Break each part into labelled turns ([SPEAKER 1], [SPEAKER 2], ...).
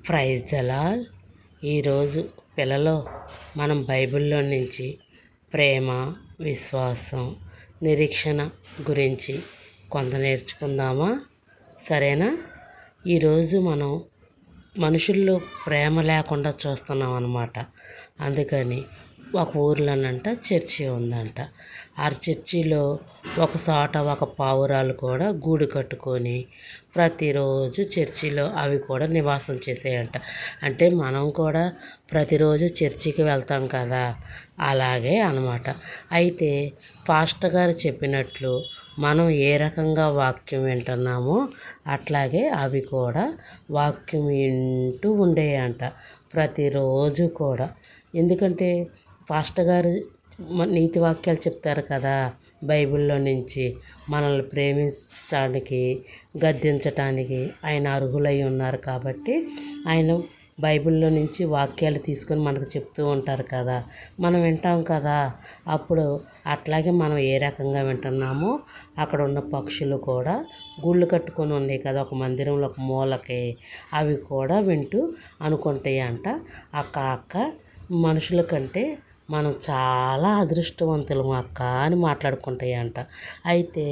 [SPEAKER 1] Praise the lord. ఈరోజు పిల్లలు మనం బైబిల్లో నుంచి ప్రేమ, విశ్వాసం, నిరీక్షణ గురించి కొంత నేర్చుకుందామా? సరేనా? ఈరోజు మనం మనుషుల్లో ప్రేమ లేకుండా చూస్తున్నాం అన్నమాట. అందుకని ఒక ఊర్లోనంట చర్చి ఉందంట. ఆ చర్చిలో ఒక చోట ఒక పావురాలు కూడా గూడు కట్టుకొని ప్రతిరోజు చర్చిలో అవి కూడా నివాసం చేసేయంట. అంటే మనం కూడా ప్రతిరోజు చర్చికి వెళ్తాం కదా, అలాగే అన్నమాట. అయితే పాస్టర్ గారు చెప్పినట్లు మనం ఏ రకంగా వాక్యం వింటున్నామో అట్లాగే అవి కూడా వాక్యం వింటూ ఉండేయంట ప్రతిరోజు కూడా. ఎందుకంటే పాస్టర్ గారు నీతి వాక్యాలు చెప్తారు కదా బైబిల్లో నుంచి. మనల్ని ప్రేమించడానికి, గద్దించటానికి ఆయన అర్హులై ఉన్నారు కాబట్టి ఆయన బైబిల్లో నుంచి వాక్యాలు తీసుకొని మనకు చెప్తూ ఉంటారు కదా, మనం వింటాం కదా. అప్పుడు అట్లాగే మనం ఏ రకంగా వింటున్నామో అక్కడ ఉన్న పక్షులు కూడా గుళ్ళు కట్టుకొని ఉన్నాయి కదా ఒక మందిరంలో ఒక మూలకి, అవి కూడా వింటూ అనుకుంటాయి అంట, అక్క మనుషుల కంటే మనం చాలా అదృష్టవంతులము అక్క అని మాట్లాడుకుంటాయంట. అయితే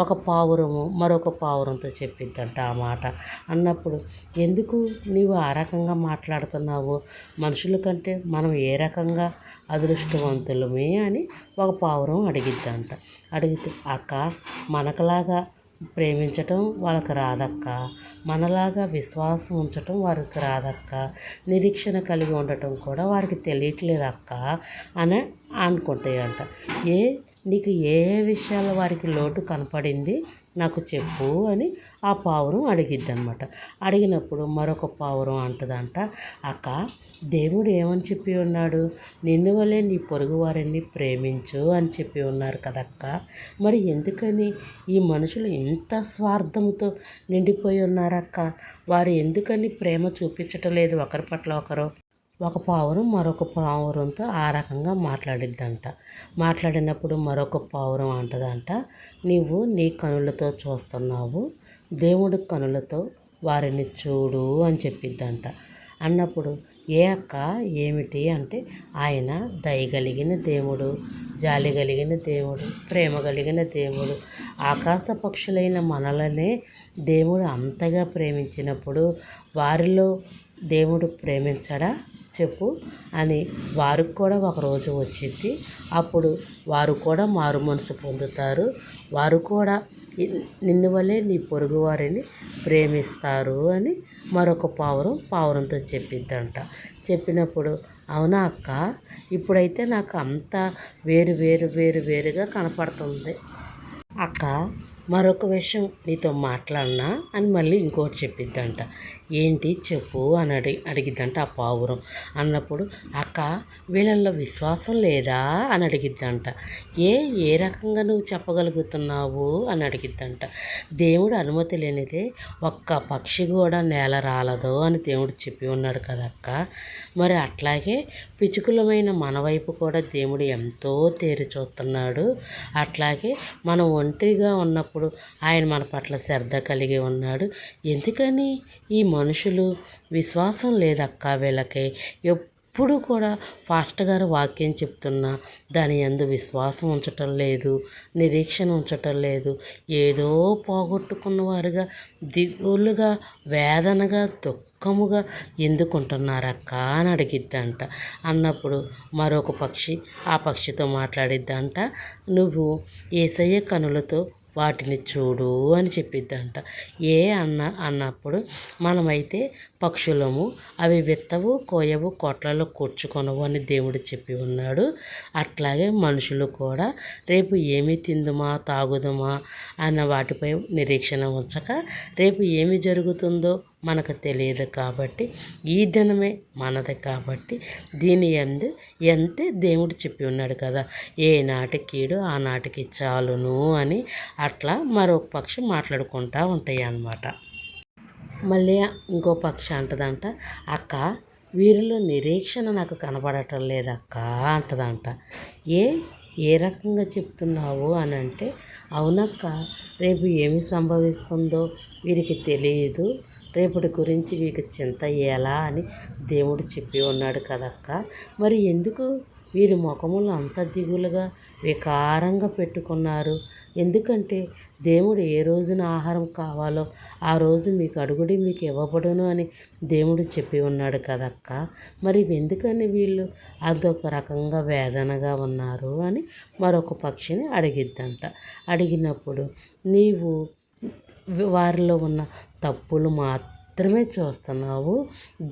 [SPEAKER 1] ఒక పావురము మరొక పావురంతో చెప్పిద్దంట ఆ మాట. అన్నప్పుడు ఎందుకు నీవు ఆ రకంగా మాట్లాడుతున్నావు, మనుషుల కంటే మనం ఏ రకంగా అదృష్టవంతులమే అని ఒక పావురం అడిగిద్దంట. అడిగితే అక్క మనకులాగా ప్రేమించటం వాళ్ళకి రాదక్క, మనలాగా విశ్వాసం ఉంచటం వారికి రాదక్క, నిరీక్షణ కలిగి ఉండటం కూడా వారికి తెలియట్లేదు అక్క అని అనుకుంటాయంట. నీకు ఏ విషయాల్లో వారికి లోటు కనపడింది నాకు చెప్పు అని ఆ పావురం అడిగిద్ది అనమాట. అడిగినప్పుడు మరొక పావురం అంటదంట, అక్క దేవుడు ఏమని చెప్పి ఉన్నాడు, నిన్ను వలే నీ పొరుగు వారిని ప్రేమించు అని చెప్పి ఉన్నారు కదక్క, మరి ఎందుకని ఈ మనుషులు ఇంత స్వార్థంతో నిండిపోయి ఉన్నారక్క, వారు ఎందుకని ప్రేమ చూపించటం లేదు ఒకరి పట్ల ఒకరు. ఒక పావురం మరొక పావురంతో ఆ రకంగా మాట్లాడిద్దంట. మాట్లాడినప్పుడు మరొక పావురం అంటదంట, నీవు నీ కనులతో చూస్తున్నావు, దేవుడి కనులతో వారిని చూడు అని చెప్పిద్దంట. అన్నప్పుడు ఏ అక్క ఏమిటి అంటే, ఆయన దయగలిగిన దేవుడు, జాలి కలిగిన దేవుడు, ప్రేమ కలిగిన దేవుడు. ఆకాశ పక్షులైన మనలనే దేవుడు అంతగా ప్రేమించినప్పుడు వారిలో దేవుడు ప్రేమించడా చెప్పు అని వారికి కూడా ఒకరోజు వచ్చింది. అప్పుడు వారు కూడా మారు మనసు పొందుతారు, వారు కూడా నిన్ను వలే నీ పొరుగు వారిని ప్రేమిస్తారు అని మరొక పావురంతో చెప్పిద్దంట. చెప్పినప్పుడు అవునా అక్క, ఇప్పుడైతే నాకు అంతా వేరుగా కనపడుతుంది అక్క, మరొక విషయం నీతో మాట్లాడినా అని మళ్ళీ ఇంకోటి చెప్పిద్దంట. ఏంటి చెప్పు అని అడిగిద్దంట ఆ పావురం. అన్నప్పుడు అక్క వీళ్ళల్లో విశ్వాసం లేదా అని అడిగిద్దంట. ఏ రకంగా నువ్వు చెప్పగలుగుతున్నావు అని అడిగిద్దంట. దేవుడు అనుమతి లేనిదే ఒక్క పక్షి కూడా నేల రాలదు అని దేవుడు చెప్పి ఉన్నాడు కదక్క, మరి అట్లాగే పిచుకులమైన మన వైపు కూడా దేవుడు ఎంతో తేరి చూస్తున్నాడు. అట్లాగే మనం ఒంటరిగా ఉన్నప్పుడు ఆయన మన పట్ల శ్రద్ధ కలిగి ఉన్నాడు. ఎందుకని ఈ మనుషులు విశ్వాసం లేదక్క వీళ్ళకి, ఎప్పుడు కూడా పాస్టర్ గారు వాక్యం చెప్తున్నా దాని యందు విశ్వాసం ఉంచటం లేదు, నిరీక్షణ ఉంచటం లేదు, ఏదో పోగొట్టుకున్న వారుగా దిగులుగా వేదనగా దుఃఖముగా ఎందుకుంటున్నారక్క అని అడిగిద్దంట. అన్నప్పుడు మరొక పక్షి ఆ పక్షితో మాట్లాడిద్దంట, నువ్వు యేసయ్య కనులతో వాటిని చూడు అని చెప్పిద్దంట. అన్నప్పుడు మనమైతే పక్షులము, అవి విత్తవు కోయవు కొట్లలో కూర్చుకొనవు అని దేవుడు చెప్పి ఉన్నాడు. అట్లాగే మనుషులు కూడా రేపు ఏమి తిందుమా తాగుదుమా అన్న వాటిపై నిరీక్షణ ఉంచక రేపు ఏమి జరుగుతుందో మనకు తెలియదు కాబట్టి ఈ దినమే మనది కాబట్టి దీని ఎంతే దేవుడు చెప్పి ఉన్నాడు కదా, ఏ నాటికీడు ఆ నాటికి చాలును అని అట్లా మరొక పక్షి మాట్లాడుకుంటూ ఉంటాయి అన్నమాట. మళ్ళీ ఇంకో పక్షి అంటదంట, అక్క వీరిలో నిరీక్షణ నాకు కనపడటం లేదక్క అంటదంట. ఏ రకంగా చెప్తున్నావు అని అంటే, అవునక్క, రేపు ఏమి సంభవిస్తుందో వీరికి తెలియదు, రేపటి గురించి వీరికి చింత ఎలా అని దేవుడు చెప్పి ఉన్నాడు కదక్క. మరి ఎందుకు వీరి ముఖములు అంత దిగులుగా వికారంగా పెట్టుకున్నారు? ఎందుకంటే దేవుడు ఏ రోజున ఆహారం కావాలో ఆ రోజు మీకు అడుగుడి మీకు ఇవ్వబడును అని దేవుడు చెప్పి ఉన్నాడు కదక్క. మరి ఎందుకని వీళ్ళు అదొక రకంగా వేదనగా ఉన్నారు అని మరొక పక్షిని అడిగిద్దంట. అడిగినప్పుడు నీవు వారిలో ఉన్న తప్పులు మాత్రమే చూస్తున్నావు,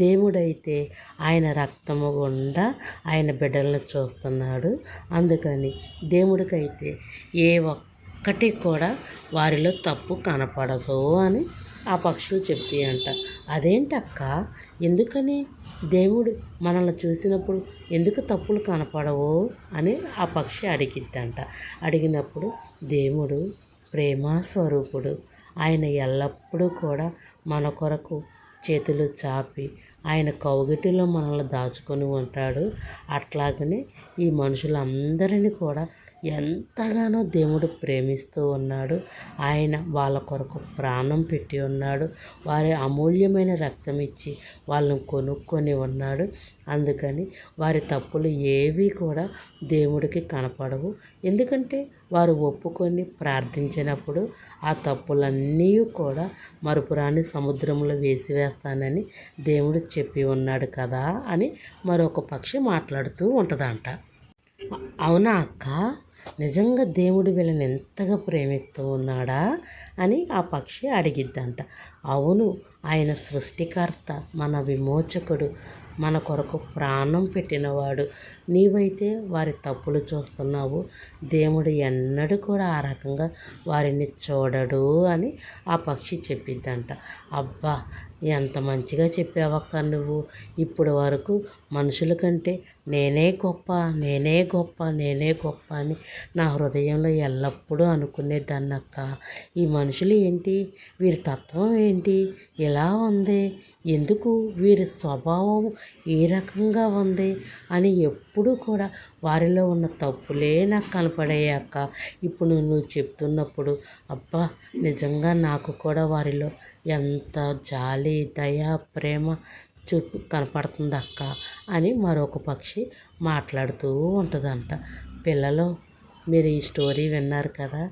[SPEAKER 1] దేవుడైతే ఆయన రక్తము గుండా ఆయన బిడ్డలను చూస్తున్నాడు. అందుకని దేవుడికైతే ఏ ఒక్కటి కూడా వారిలో తప్పు కనపడదు అని ఆ పక్షులు చెప్తాయంట. అదేంటక్క, ఎందుకని దేవుడు మనల్ని చూసినప్పుడు ఎందుకు తప్పులు కనపడవు అని ఆ పక్షి అడిగిద్దంట. అడిగినప్పుడు దేవుడు ప్రేమ స్వరూపుడు, ఆయన ఎల్లప్పుడూ కూడా మన కొరకు చేతులు చాపి ఆయన కౌగిటిలో మనల్ని దాచుకొని ఉంటాడు. అట్లాగనే ఈ మనుషులందరినీ కూడా ఎంతగానో దేవుడు ప్రేమిస్తూ ఉన్నాడు. ఆయన వాళ్ళ కొరకు ప్రాణం పెట్టి ఉన్నాడు. వారి అమూల్యమైన రక్తం ఇచ్చి వాళ్ళని కొనుక్కొని ఉన్నాడు. అందుకని వారి తప్పులు ఏవి కూడా దేవుడికి కనపడవు. ఎందుకంటే వారు ఒప్పుకొని ప్రార్థించినప్పుడు ఆ తప్పులన్నీ కూడా మరుపురాని సముద్రంలో వేసివేస్తానని దేవుడు చెప్పి ఉన్నాడు కదా అని మరొక పక్షి మాట్లాడుతూ ఉంటుందంట. అవునా అక్క, నిజంగా దేవుడు వీళ్ళని ఎంతగా ప్రేమిస్తూ ఉన్నాడా అని ఆ పక్షి అడిగిద్దంట. అవును, ఆయన సృష్టికర్త, మన విమోచకుడు, మన కొరకు ప్రాణం పెట్టినవాడు. నీవైతే వారి తప్పులు చూస్తున్నావు, దేవుడు ఎన్నడూ కూడా ఆ రకంగా వారిని చూడడు అని ఆ పక్షి చెప్పిద్దంట. అబ్బా, ఎంత మంచిగా చెప్పావక్క నువ్వు. ఇప్పుడు వరకు మనుషుల కంటే నేనే గొప్ప, నేనే గొప్ప, నేనే గొప్ప అని నా హృదయంలో ఎల్లప్పుడూ అనుకునేదాన్నక్క. ఈ మనుషులు ఏంటి, వీరి తత్వం ఏంటి ఇలా ఉంది, ఎందుకు వీరి స్వభావం ఏ రకంగా ఉంది అని ఎప్పుడూ కూడా వారిలో ఉన్న తప్పులే నాకు కనపడాయక్క. ఇప్పుడు నువ్వు చెప్తున్నప్పుడు అబ్బా, నిజంగా నాకు కూడా వారిలో ఎంత జాలి, దయ, ప్రేమ కనపడుతుంది అక్క అని మరొక పక్షి మాట్లాడుతూ ఉంటుందంట. పిల్లలు, మీరు ఈ స్టోరీ విన్నారు కదా,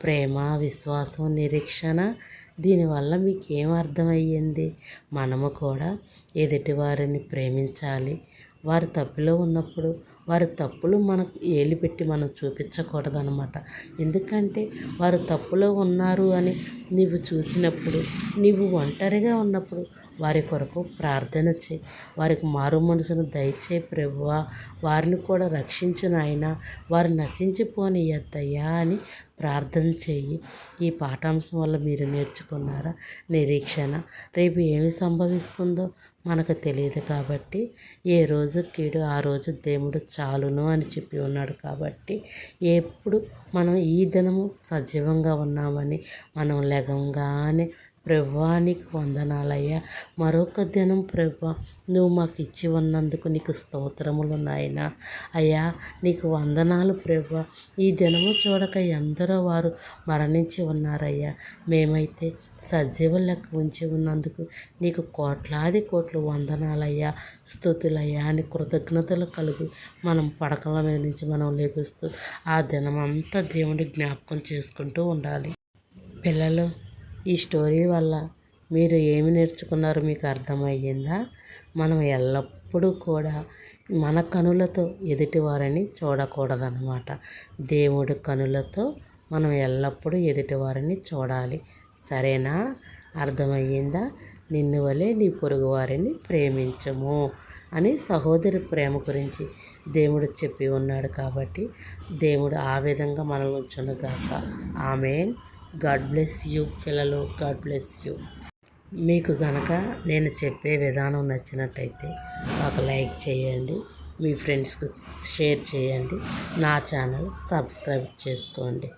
[SPEAKER 1] ప్రేమ, విశ్వాసం, నిరీక్షణ. దీనివల్ల మీకు ఏం అర్థమయ్యింది? మనము కూడా ఎదుటివారిని ప్రేమించాలి. వారు తప్పులో ఉన్నప్పుడు వారి తప్పులు మనకు ఏలు పెట్టి మనం చూపించకూడదు అన్నమాట. ఎందుకంటే వారు తప్పులో ఉన్నారు అని నీవు చూసినప్పుడు, నీవు ఒంటరిగా ఉన్నప్పుడు వారి కొరకు ప్రార్థన చేయి. వారికి మారు మనసును దయచేయి ప్రభువా, వారిని కూడా రక్షించు నాయనా, వారు నశించిపోనియద్దయ్యా అని ప్రార్థన చేయి. ఈ పాఠాంశం వల్ల మీరు నేర్చుకున్నారా? నిరీక్షణ. రేపు ఏమి సంభవిస్తుందో మనకు తెలియదు కాబట్టి ఏ రోజు కీడు ఆ రోజు దేవుడు చాలును అని చెప్పి ఉన్నాడు. కాబట్టి ఎప్పుడు మనం ఈ దినము సజీవంగా ఉన్నామని మనం లెగంగానే ప్రభువా నీకు వందనాలయ్యా, మరొక దినం ప్రభువా నువ్వు మాకు ఇచ్చి ఉన్నందుకు నీకు స్తోత్రములు నాయనా. అయ్యా నీకు వందనాలు ప్రభువా. ఈ దినము చూడక ఎందరో వారు మరణించి ఉన్నారయ్యా, మేమైతే సజీవ లెక్క ఉంచి ఉన్నందుకు నీకు కోట్లాది కోట్లు వందనాలయ్యా, స్తుతులయ్యా అని కృతజ్ఞతలు కలుగు మనం పడకల మీద నుంచి మనం లెగుస్తూ ఆ దినమంతా దేవుడి జ్ఞాపకం చేసుకుంటూ ఉండాలి. పిల్లలు, ఈ స్టోరీ వల్ల మీరు ఏమి నేర్చుకున్నారో మీకు అర్థమయ్యిందా? మనం ఎల్లప్పుడూ కూడా మన కనులతో ఎదుటివారిని చూడకూడదన్నమాట. దేవుడి కనులతో మనం ఎల్లప్పుడూ ఎదుటివారిని చూడాలి. సరేనా? అర్థమయ్యిందా? నిన్ను వలె నీ పొరుగు వారిని ప్రేమించము అని సహోదరి ప్రేమ గురించి దేవుడు చెప్పి ఉన్నాడు. కాబట్టి దేవుడు ఆ విధంగా మనల్ని ఉంచునుగాక. ఆమేన్. గాడ్ బ్లెస్ యూ పిల్లలు. God bless you. మీకు కనుక నేను చెప్పే విధానం నచ్చినట్టయితే ఒక లైక్ చేయండి, మీ ఫ్రెండ్స్కి షేర్ చేయండి, నా ఛానల్ సబ్స్క్రైబ్ చేసుకోండి.